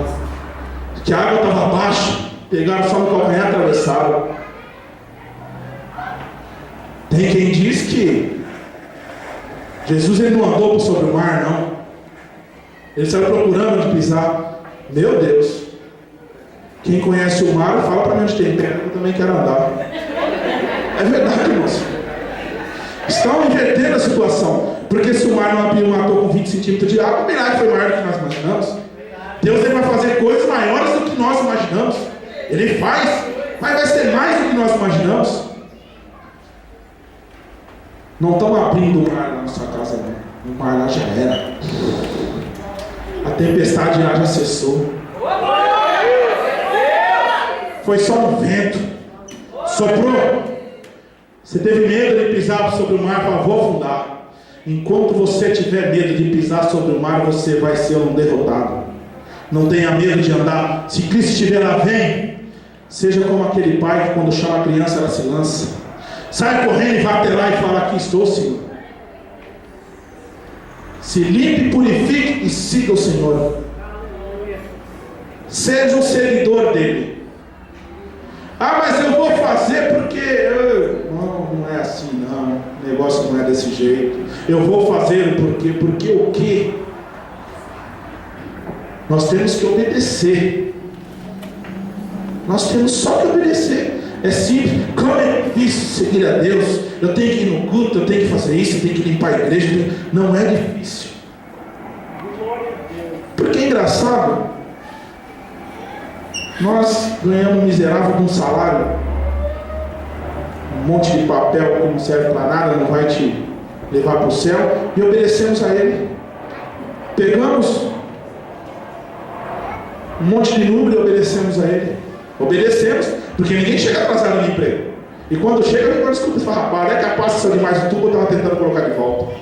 que a água estava abaixo, pegaram só no calcanhar e atravessaram. Tem quem diz que Jesus ele não andou sobre o mar, não. Ele saiu procurando onde pisar. Meu Deus, quem conhece o mar, fala para mim onde tem terra, eu também quero andar. É verdade, moço. Estão invertendo a situação. Porque se o mar não abriu, matou com 20 centímetros de água, o milagre foi maior do que nós imaginamos. Deus ele vai fazer coisas maiores do que nós imaginamos. Ele faz, mas vai ser mais do que nós imaginamos. Não estamos abrindo o mar na nossa casa, não. O mar lá já era. A tempestade lá já cessou. Foi só um vento. Soprou. Você teve medo de pisar sobre o mar, falou, vou afundar. Enquanto você tiver medo de pisar sobre o mar, você vai ser um derrotado. Não tenha medo de andar. Se Cristo estiver lá, vem. Seja como aquele pai que quando chama a criança, ela se lança. Sai correndo e vai até lá e fala, aqui estou, Senhor. Se limpe, purifique e siga o Senhor. Seja um seguidor dele. Ah, mas eu vou fazer porque... Não é assim não. O negócio não é desse jeito. Eu vou fazer porque o quê? Nós temos que obedecer. Nós temos só que obedecer. É simples. Como é difícil seguir a Deus? Eu tenho que ir no culto, eu tenho que fazer isso, eu tenho que limpar a igreja. Não é difícil. Porque é engraçado. Nós ganhamos um miserável de um salário, um monte de papel que não serve para nada, não vai te levar para o céu, e obedecemos a Ele. Pegamos um monte de número e obedecemos a Ele. Obedecemos, porque ninguém chega atrasado no emprego. E quando chega, vem com a desculpa e fala, rapaz, é capaz de ser demais o tubo, eu estava tentando colocar de volta.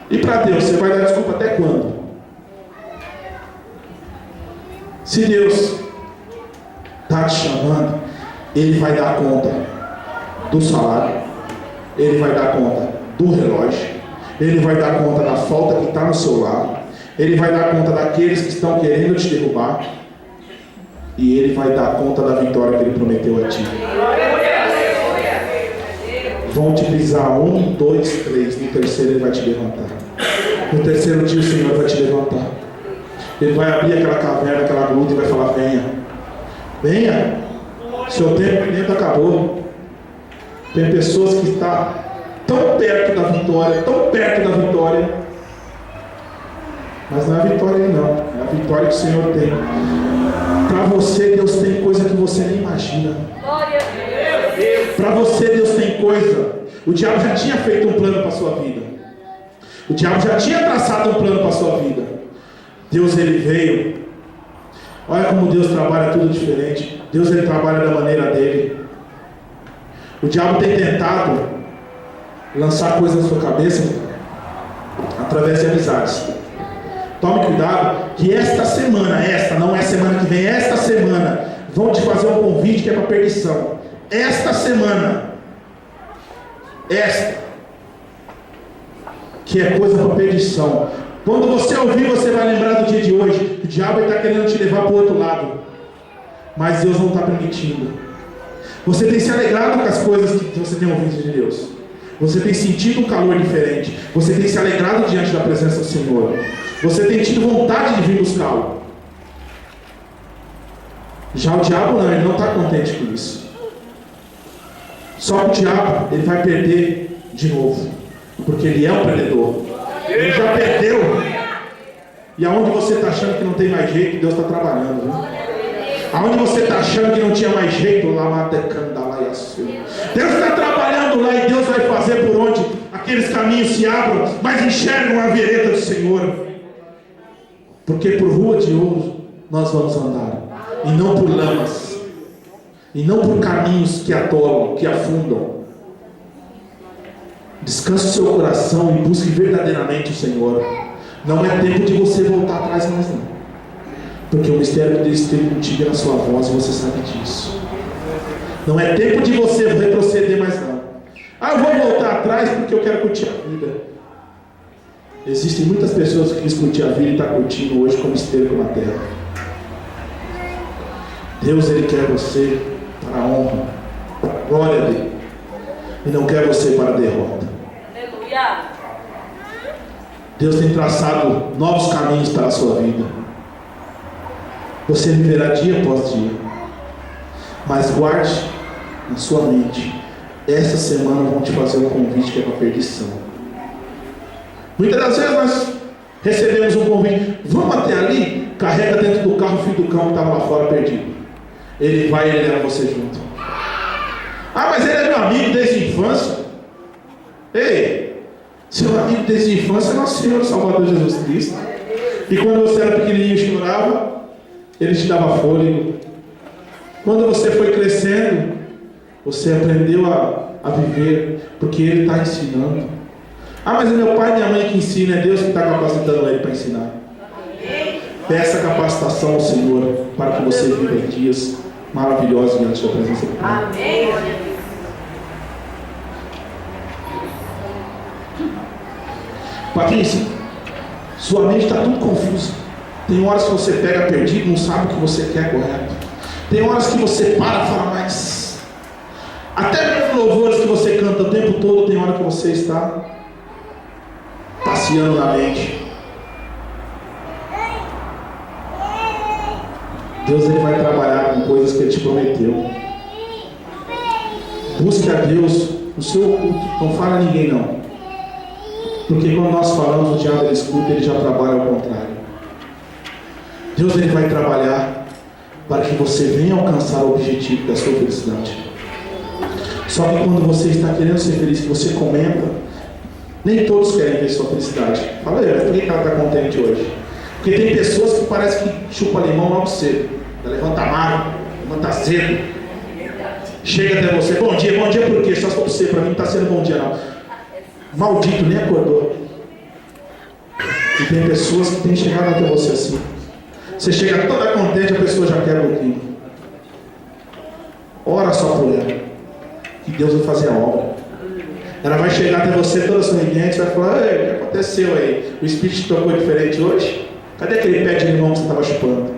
E para Deus, você vai dar desculpa até quando? Se Deus está te chamando, Ele vai dar conta do salário, Ele vai dar conta do relógio, Ele vai dar conta da falta que está no seu lado, Ele vai dar conta daqueles que estão querendo te derrubar, e Ele vai dar conta da vitória que Ele prometeu a ti. Vão te pisar 1, 2, 3, no terceiro Ele vai te levantar. No terceiro dia o Senhor vai te levantar. Ele vai abrir aquela caverna, aquela gruta e vai falar, venha, venha, seu tempo dentro acabou. Tem pessoas que estão tão perto da vitória, mas não é a vitória aí não, é a vitória que o Senhor tem. Para você, Deus tem coisa que você nem imagina. Para você, Deus tem coisa. O diabo já tinha feito um plano para a sua vida. O diabo já tinha traçado um plano para a sua vida. Deus ele veio. Olha como Deus trabalha tudo diferente. Deus ele trabalha da maneira dele. O diabo tem tentado lançar coisas na sua cabeça através de amizades. Tome cuidado que esta semana, não é semana que vem, esta semana vão te fazer um convite que é para perdição. Esta semana, que é coisa para perdição. Quando você ouvir, você vai lembrar do dia de hoje. O diabo está querendo te levar para o outro lado, mas Deus não está permitindo. Você tem se alegrado com as coisas que você tem ouvido de Deus. Você tem sentido um calor diferente. Você tem se alegrado diante da presença do Senhor. Você tem tido vontade de vir buscá-lo. Já o diabo não, ele não está contente com isso. Só que o diabo, ele vai perder de novo, porque ele é um perdedor. Ele já perdeu. E aonde você está achando que não tem mais jeito, Deus está trabalhando, viu? Aonde você está achando que não tinha mais jeito, Deus está trabalhando lá, e Deus vai fazer por onde aqueles caminhos se abram, mas enxergam a vereda do Senhor. Porque por rua de ouro nós vamos andar, e não por lamas. e não por caminhos que atolam, que afundam. Descanse o seu coração e busque verdadeiramente o Senhor. Não é tempo de você voltar atrás mais não, porque o mistério de Deus esteve contigo na sua voz e você sabe disso. Não é tempo de você retroceder mais não. Eu vou voltar atrás porque eu quero curtir a vida. Existem muitas pessoas que quis curtir a vida e estão curtindo hoje como esterco na terra. Deus, Ele quer você para a honra, para a glória dEle, e não quer você para a derrota. Aleluia. Deus tem traçado novos caminhos para a sua vida. Você viverá dia após dia, mas guarde na sua mente: essa semana vão te fazer um convite que é para perdição. Muitas das vezes nós recebemos um convite: vamos até ali, carrega dentro do carro o filho do cão que estava lá fora perdido. Ele vai e ele leva você junto. Mas ele é meu amigo desde a infância. Ei, seu amigo desde a infância é nosso Senhor Salvador Jesus Cristo. E quando você era pequenininho e chorava, Ele te dava fôlego. Quando você foi crescendo, você aprendeu a viver, porque Ele está ensinando. Mas é meu pai e minha mãe que ensina, é Deus que está capacitando ele para ensinar. Peça capacitação ao Senhor para que você viva dias maravilhosos diante da presença do Pai. Amém. Patrícia, sua mente está tudo confusa. Tem horas que você pega perdido, não sabe o que você quer correto. Tem horas que você para e fala, mas até mesmo louvores que você canta o tempo todo, tem hora que você está passeando na mente. Deus, Ele vai trabalhar com coisas que Ele te prometeu. Busque a Deus no seu oculto. Não fale a ninguém não, porque quando nós falamos, o diabo ele escuta, ele já trabalha ao contrário. Deus, Ele vai trabalhar para que você venha alcançar o objetivo da sua felicidade. Só que quando você está querendo ser feliz, que você comenta, nem todos querem ver sua felicidade. Fala aí, por que ela está contente hoje? Porque tem pessoas que parece que chupa limão logo cedo. Ela levanta magro, levanta cedo, chega até você, bom dia por quê? Só para você, para mim não está sendo bom dia não. Maldito, nem acordou. E tem pessoas que têm chegado até você assim. Você chega toda contente, a pessoa já quebra o clima. Ora só por ela, que Deus vai fazer a obra. Ela vai chegar até você toda sorridente, vai falar, ei, o que aconteceu aí? O Espírito te tocou diferente hoje? Cadê aquele pé de limão que você estava chupando?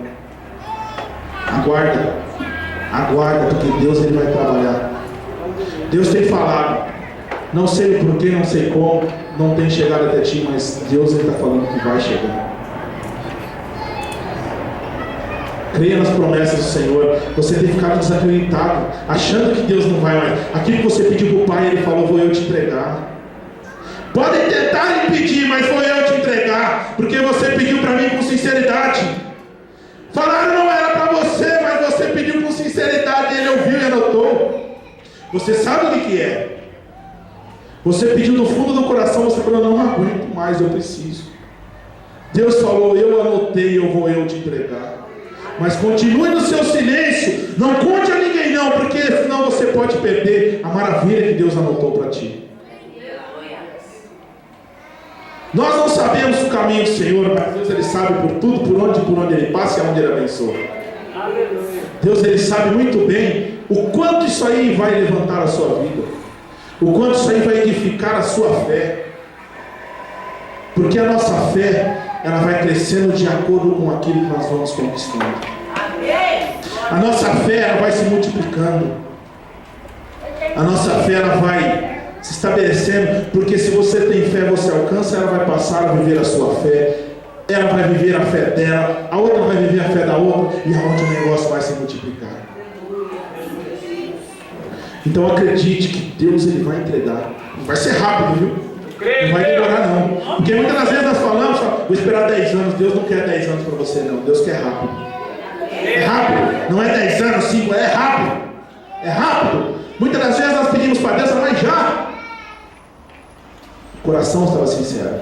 Aguarda, porque Deus Ele vai trabalhar. Deus tem falado, não sei o porquê, não sei como, não tem chegado até ti, mas Deus Ele está falando que vai chegar. Creia nas promessas do Senhor. Você tem ficado desacreditado, achando que Deus não vai mais. Aquilo que você pediu para o Pai, Ele falou, vou eu te entregar. Podem tentar impedir, mas vou eu te entregar, porque você pediu para mim com sinceridade. Falaram não era para você, mas você pediu com sinceridade, Ele ouviu e anotou. Você sabe o que é. Você pediu do fundo do coração, você falou, não aguento mais, eu preciso. Deus falou, eu anotei, eu vou eu te entregar. Mas continue no seu silêncio, não conte a ninguém não, porque senão você pode perder a maravilha que Deus anotou para ti. Nós não sabemos o caminho do Senhor, mas Deus Ele sabe por tudo, por onde Ele passa e aonde Ele abençoa. Deus Ele sabe muito bem o quanto isso aí vai levantar a sua vida, o quanto isso aí vai edificar a sua fé, porque a nossa fé ela vai crescendo de acordo com aquilo que nós vamos conquistando. A nossa fé ela vai se multiplicando, a nossa fé ela vai se estabelecendo, porque se você tem fé, você alcança, ela vai passar a viver a sua fé, ela vai viver a fé dela, a outra vai viver a fé da outra, e aonde o negócio vai se multiplicar. Então acredite que Deus Ele vai entregar. Vai ser rápido, viu? Não vai demorar não. Porque muitas das vezes nós falamos, vou esperar 10 anos. Deus não quer 10 anos para você não. Deus quer rápido. É rápido. Não é 10 anos, 5, é rápido. É rápido. Muitas das vezes nós pedimos para Deus, mas já. O coração estava sincero.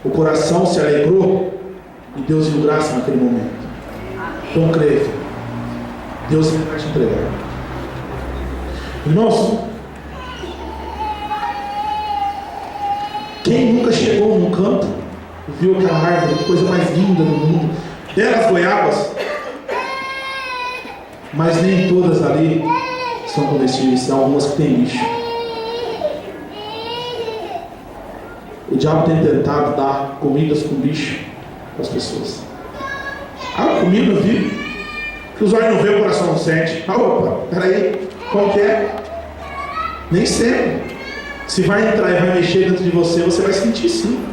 O coração se alegrou e Deus deu graça naquele momento. Então creia. Deus vai te entregar. Irmãos, quem nunca chegou num campo, viu aquela árvore, que coisa mais linda do mundo, belas goiabas, mas nem todas ali são comestíveis, são algumas que têm bicho. O diabo tem tentado dar comidas com bicho para as pessoas. Comida, viu? Que os olhos não vê, o coração não sente. Opa, peraí, como que é? Nem sempre. Se vai entrar e vai mexer dentro de você, você vai sentir sim.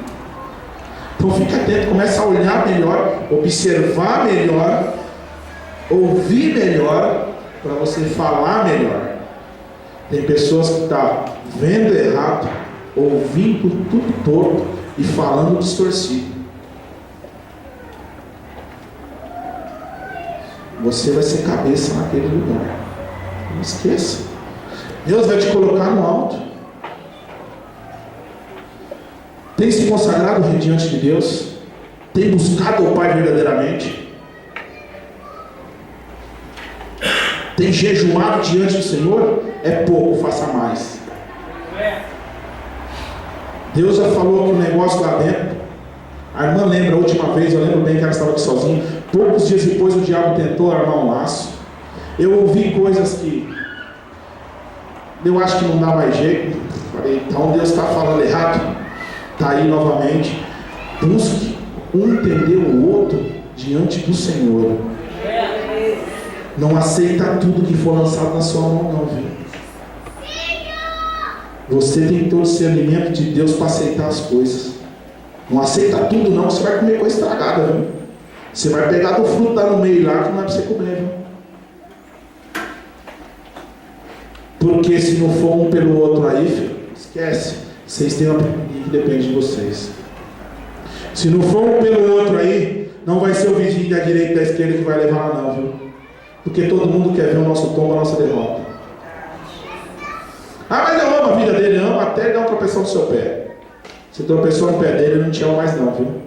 Então fica atento, começa a olhar melhor, observar melhor, ouvir melhor, para você falar melhor. Tem pessoas que estão vendo errado, ouvindo tudo torto e falando distorcido. Você vai ser cabeça naquele lugar. Não esqueça. Deus vai te colocar no alto. Tem se consagrado diante de Deus? Tem buscado o Pai verdadeiramente? Tem jejuado diante do Senhor? É pouco, faça mais. Deus já falou que o negócio lá dentro. A irmã lembra a última vez, eu lembro bem que ela estava aqui sozinha. Poucos dias depois o diabo tentou armar um laço. Eu ouvi coisas que eu acho que não dá mais jeito. Falei, então Deus está falando errado. Está aí novamente. Busque um entender o outro diante do Senhor. Não aceita tudo que for lançado na sua mão, não, viu? Você tem que ter o discernimento de Deus para aceitar as coisas. Não aceita tudo, não, você vai comer coisa estragada, viu? Você vai pegar do fruto lá no meio lá que não é para você comer, viu? Porque se não for um pelo outro aí, filho, esquece. Vocês têm uma que depende de vocês. Se não for um pelo outro aí, não vai ser o vizinho da direita e da esquerda que vai levar lá, não, viu? Porque todo mundo quer ver o nosso tombo, a nossa derrota. Mas eu amo a vida dele, amo até dar uma tropeção no seu pé. Se tropeçou no pé dele, ele não te ama mais não, viu?